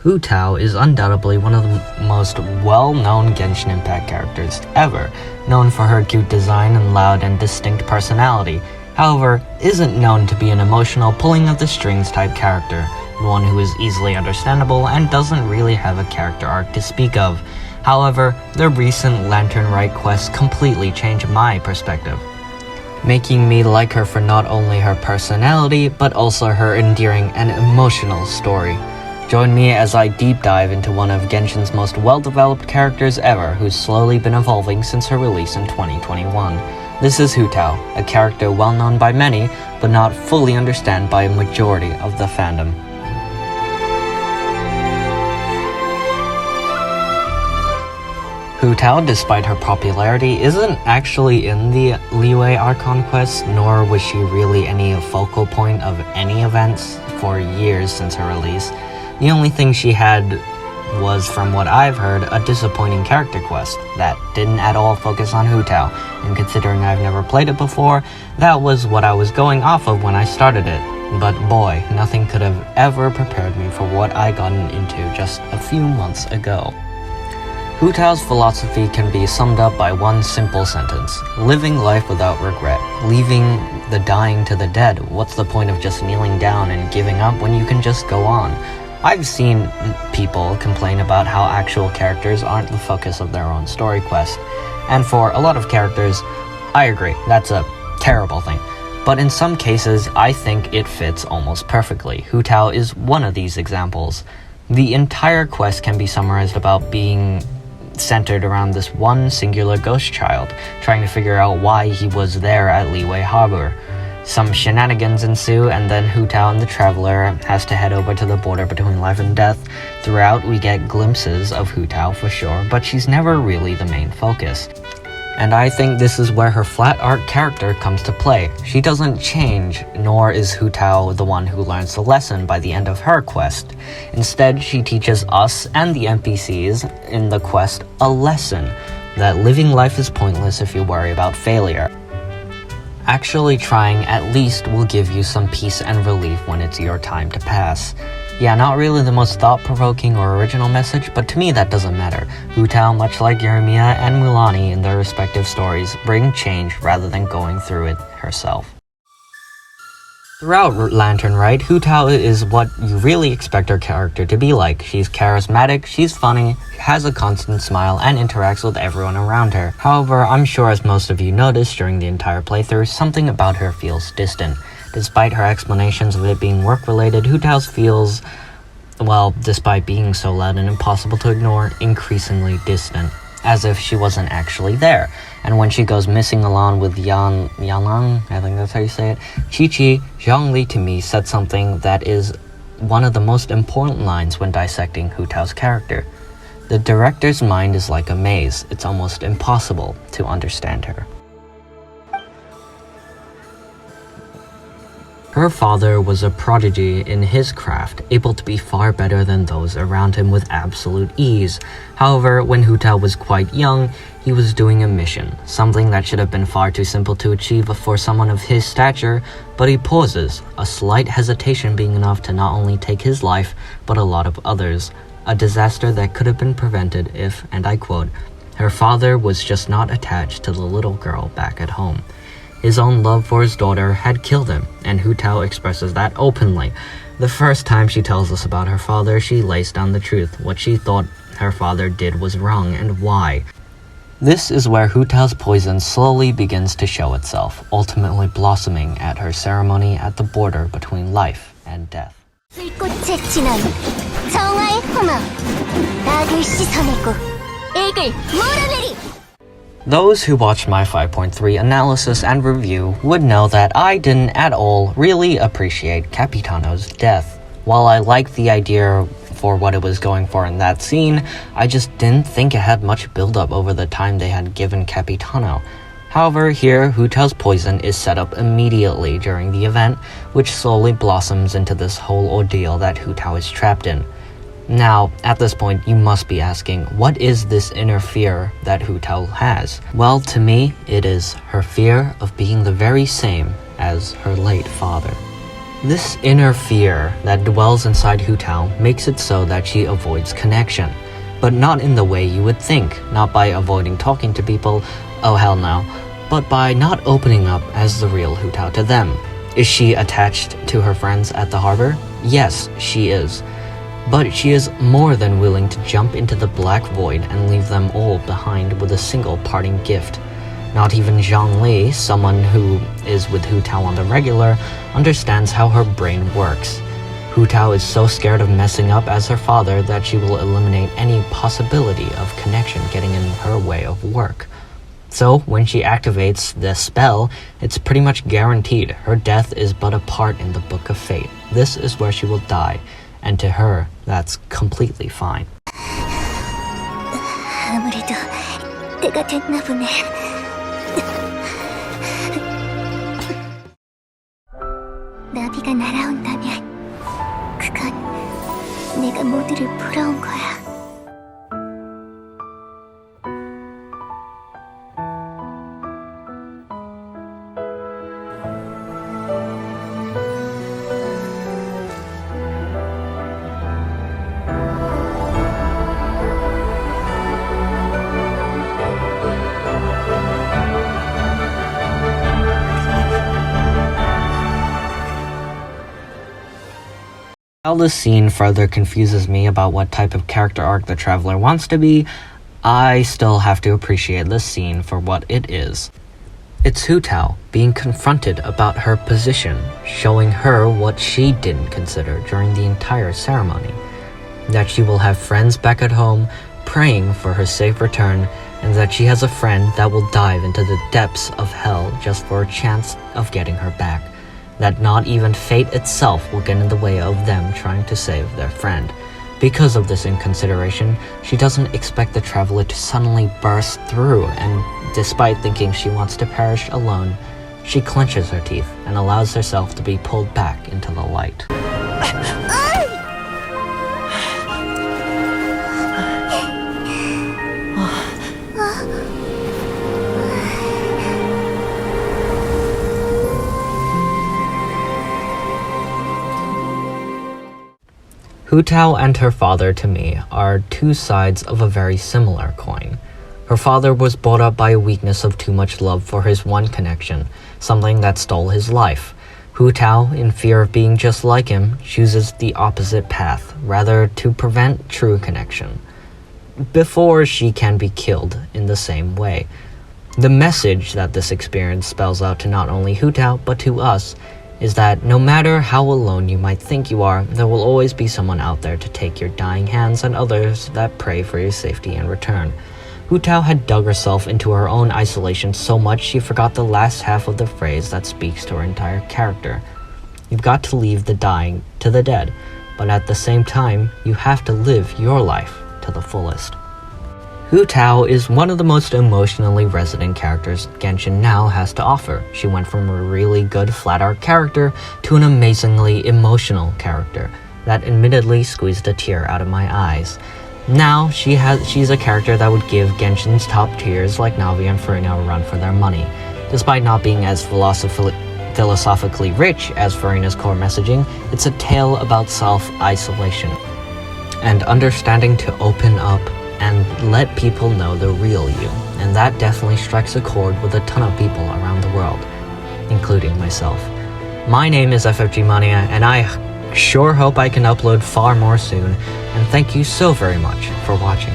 Hu Tao is undoubtedly one of the most well-known Genshin Impact characters ever, known for her cute design and loud and distinct personality. However, isn't known to be an emotional pulling of the strings type character, one who is easily understandable and doesn't really have a character arc to speak of. However, the recent Lantern Rite quest completely changed my perspective, making me like her for not only her personality, but also her endearing and emotional story. Join me as I deep dive into one of Genshin's most well-developed characters ever, who's slowly been evolving since her release in 2021. This is Hu Tao, a character well known by many, but not fully understood by a majority of the fandom. Hu Tao, despite her popularity, isn't actually in the Liyue Archon quest, nor was she really any focal point of any events for years since her release. The only thing she had was, from what I've heard, a disappointing character quest that didn't at all focus on Hu Tao, and considering I've never played it before, that was what I was going off of when I started it. But boy, nothing could have ever prepared me for what I gotten into just a few months ago. Hu Tao's philosophy can be summed up by one simple sentence: living life without regret, leaving the dying to the dead. What's the point of just kneeling down and giving up when you can just go on? I've seen people complain about how actual characters aren't the focus of their own story quest, and for a lot of characters, I agree, that's a terrible thing. But in some cases, I think it fits almost perfectly. Hu Tao is one of these examples. The entire quest can be summarized about being centered around this one singular ghost child, trying to figure out why he was there at Liyue Harbor. Some shenanigans ensue, and then Hu Tao and the Traveler has to head over to the border between life and death. Throughout, we get glimpses of Hu Tao for sure, but she's never really the main focus. And I think this is where her flat art character comes to play. She doesn't change, nor is Hu Tao the one who learns the lesson by the end of her quest. Instead, she teaches us and the NPCs in the quest a lesson that living life is pointless if you worry about failure. Actually trying at least will give you some peace and relief when it's your time to pass. Yeah, not really the most thought-provoking or original message, but to me that doesn't matter. Hu Tao, much like Yeremia and Mulani in their respective stories, bring change rather than going through it herself. Throughout Lantern Rite, Hu Tao is what you really expect her character to be like. She's charismatic, she's funny, has a constant smile, and interacts with everyone around her. However, I'm sure as most of you noticed during the entire playthrough, something about her feels distant. Despite her explanations of it being work-related, Hu Tao's feels, well, despite being so loud and impossible to ignore, increasingly distant, as if she wasn't actually there. And when she goes missing along with Yanlang, I think that's how you say it, Chi-Chi, Zhongli to me said something that is one of the most important lines when dissecting Hu Tao's character. The director's mind is like a maze. It's almost impossible to understand her. Her father was a prodigy in his craft, able to be far better than those around him with absolute ease. However, when Hu Tao was quite young, he was doing a mission, something that should have been far too simple to achieve for someone of his stature, but he pauses, a slight hesitation being enough to not only take his life, but a lot of others. A disaster that could have been prevented if, and I quote, her father was just not attached to the little girl back at home. His own love for his daughter had killed him, and Hu Tao expresses that openly. The first time she tells us about her father, she lays down the truth, what she thought her father did was wrong, and why. This is where Hu Tao's poison slowly begins to show itself, ultimately blossoming at her ceremony at the border between life and death. Those who watched my 5.3 analysis and review would know that I didn't at all really appreciate Capitano's death. While I liked the idea for what it was going for in that scene, I just didn't think it had much build-up over the time they had given Capitano. However, here, Hu Tao's poison is set up immediately during the event, which slowly blossoms into this whole ordeal that Hu Tao is trapped in. Now, at this point, you must be asking, what is this inner fear that Hu Tao has? Well, to me, it is her fear of being the very same as her late father. This inner fear that dwells inside Hu Tao makes it so that she avoids connection, but not in the way you would think, not by avoiding talking to people, oh hell no, but by not opening up as the real Hu Tao to them. Is she attached to her friends at the harbor? Yes, she is. But she is more than willing to jump into the black void and leave them all behind with a single parting gift. Not even Zhongli, someone who is with Hu Tao on the regular, understands how her brain works. Hu Tao is so scared of messing up as her father that she will eliminate any possibility of connection getting in her way of work. So, when she activates the spell, it's pretty much guaranteed her death is but a part in the book of fate. This is where she will die, and to her, that's completely fine. 아무래도 때가 됐나 보네. 나비가 날아온다면 그건 내가 모두를 불어온 거야. While this scene further confuses me about what type of character arc the Traveler wants to be, I still have to appreciate this scene for what it is. It's Hu Tao being confronted about her position, showing her what she didn't consider during the entire ceremony. That she will have friends back at home, praying for her safe return, and that she has a friend that will dive into the depths of hell just for a chance of getting her back. That not even fate itself will get in the way of them trying to save their friend. Because of this inconsideration, she doesn't expect the Traveler to suddenly burst through, and despite thinking she wants to perish alone, she clenches her teeth and allows herself to be pulled back into the light. Hu Tao and her father, to me, are two sides of a very similar coin. Her father was brought up by a weakness of too much love for his one connection, something that stole his life. Hu Tao, in fear of being just like him, chooses the opposite path, rather to prevent true connection, before she can be killed in the same way. The message that this experience spells out to not only Hu Tao, but to us, is that no matter how alone you might think you are, there will always be someone out there to take your dying hands and others that pray for your safety in return. Hu Tao had dug herself into her own isolation so much she forgot the last half of the phrase that speaks to her entire character. You've got to leave the dying to the dead, but at the same time, you have to live your life to the fullest. Hu Tao is one of the most emotionally resonant characters Genshin now has to offer. She went from a really good flat art character to an amazingly emotional character that admittedly squeezed a tear out of my eyes. Now, she's a character that would give Genshin's top tiers like Navi and Furina a run for their money. Despite not being as philosophically rich as Furina's core messaging, it's a tale about self-isolation and understanding to open up and let people know the real you, and that definitely strikes a chord with a ton of people around the world, including myself. My name is FFG Mania, and I sure hope I can upload far more soon, and thank you so very much for watching.